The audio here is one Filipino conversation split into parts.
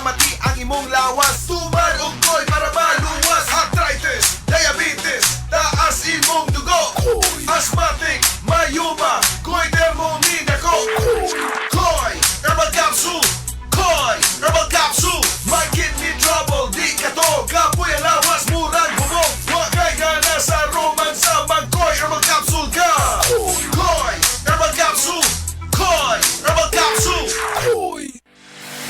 mamati ang imong lawas. Tuman og koy para maluwas. Arthritis, diabetes, taas imong dugo. Asthmatic, mayuma, koy dermomin ako. Koy herbal capsule, koy herbal capsule. My kidney trouble, di ka to. Kapoy ang lawas, murang bumog. Wakay gana sa romansa, mag-koy herbal capsule ka. Koy herbal capsule, koy herbal capsule.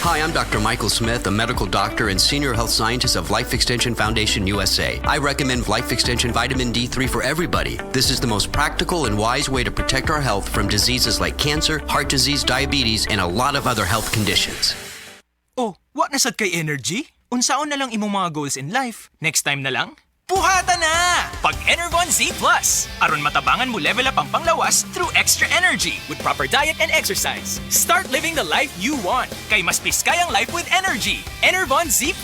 Hi, I'm Dr. Michael Smith, a medical doctor and senior health scientist of Life Extension Foundation USA. I recommend Life Extension Vitamin D3 for everybody. This is the most practical and wise way to protect our health from diseases like cancer, heart disease, diabetes, and a lot of other health conditions. Oh, what nasad kay energy? Unsaon na lang imong mga goals in life? Next time na lang? Puhata na! Pag Enervon Z+, aron matabangan mo level up ang panglawas through extra energy with proper diet and exercise. Start living the life you want. Kay mas piskay ang life with energy. Enervon Z+.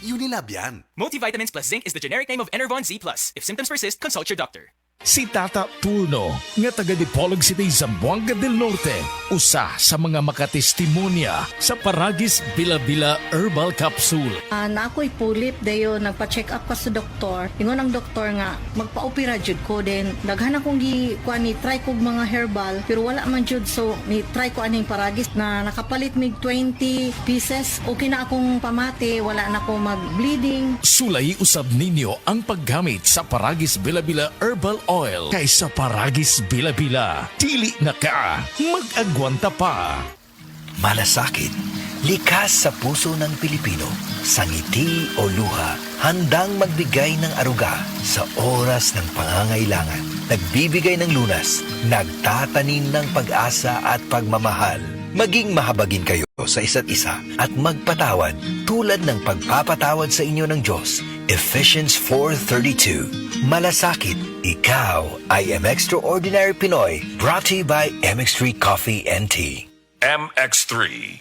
Unilab yan. Multivitamins plus zinc is the generic name of Enervon Z+. If symptoms persist, consult your doctor. Si Tata Pulno, nga taga Dipolog City, Zamboanga del Norte, usa sa mga makatestimonya sa Paragis Bila-Bila Herbal Capsule. Na ako'y pulip dayo nagpa-check up ka sa doktor. Ingon ang doktor nga magpa-opera jud ko din. Daghan akong ni try kog mga herbal pero wala man jud, so ni try ko aning Paragis na nakapalit mig 20 pieces. Okay na akong pamati, wala na ako mag-bleeding. Sulay usab ninyo ang paggamit sa Paragis Bila-Bila Herbal Oil kaysa Paragis Bila-Bila. Dili na ka, mag-agwanta pa. Malasakit, likas sa puso ng Pilipino. Sa ngiti o luha, handang magbigay ng aruga sa oras ng pangangailangan. Nagbibigay ng lunas, nagtatanim ng pag-asa at pagmamahal. Maging mahabagin kayo sa isa't isa at magpatawad tulad ng pagpapatawad sa inyo ng Diyos. Ephesians 4:32. Malasakit, ikaw ay Extraordinary Pinoy, brought to you by MX3 Coffee and Tea. MX3.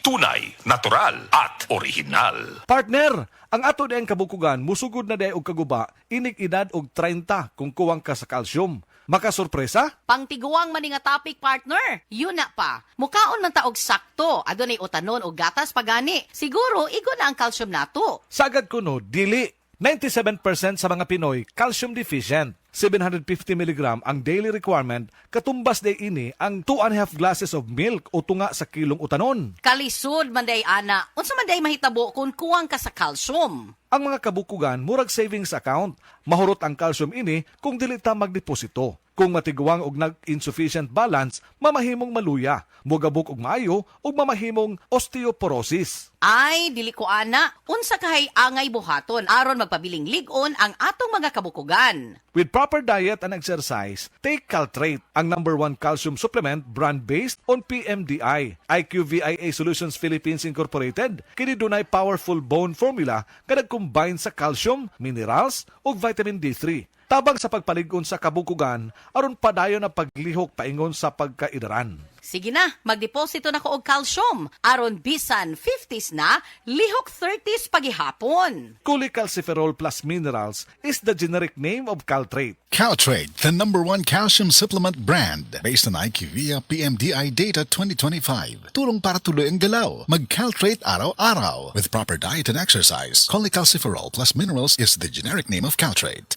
Tunay, natural, at original. Partner, ang ato dayang kabukugan musugod na day og kaguba, inig edad og 30 kung kuwang ka sa calcium. Makasurpresa? Pangtiguang maning nga topic, partner. Yun na pa. Mukaon man taog sakto. Adunay utanon o gatas pagani. Siguro igo na ang calcium nato. Sagad ko no, dili. 97% sa mga Pinoy calcium deficient. 750 mg ang daily requirement, katumbas day ini ang 2.5 glasses of milk o tunga sa kilong utanon. Kalisod man day ana. Unsa man day mahitabo kung kuwang ka sa calcium? Ang mga kabukugan murag savings account. Mahurot ang calcium ini kung dili ta magdeposito. Kung matiguang og nag-insufficient balance, mamahimong maluya, mugabok og maayo ug mamahimong osteoporosis. Ay, dili ko ana. Unsa kahay angay buhaton aron magpabiling lig-on ang atong mga kabukugan. With proper diet and exercise, take Caltrate, ang #1 calcium supplement brand based on PMDI. IQVIA Solutions Philippines Incorporated, kini dunay powerful bone formula nga nag-combine sa calcium, minerals ug vitamin D3. Tabang sa pagpalig-on sa kabukugan, aron padayon na paglihok paingon sa pagkaidaran. Sige na, magdeposito na ko og calcium. Aron bisan 50s na, lihok 30s pagihapon. Cholecalciferol plus minerals is the generic name of Caltrate. Caltrate, the #1 calcium supplement brand based on IQVIA PMDI data 2025. Tulong para tuloy ang galaw. Mag-Caltrate araw-araw with proper diet and exercise. Cholecalciferol plus minerals is the generic name of Caltrate.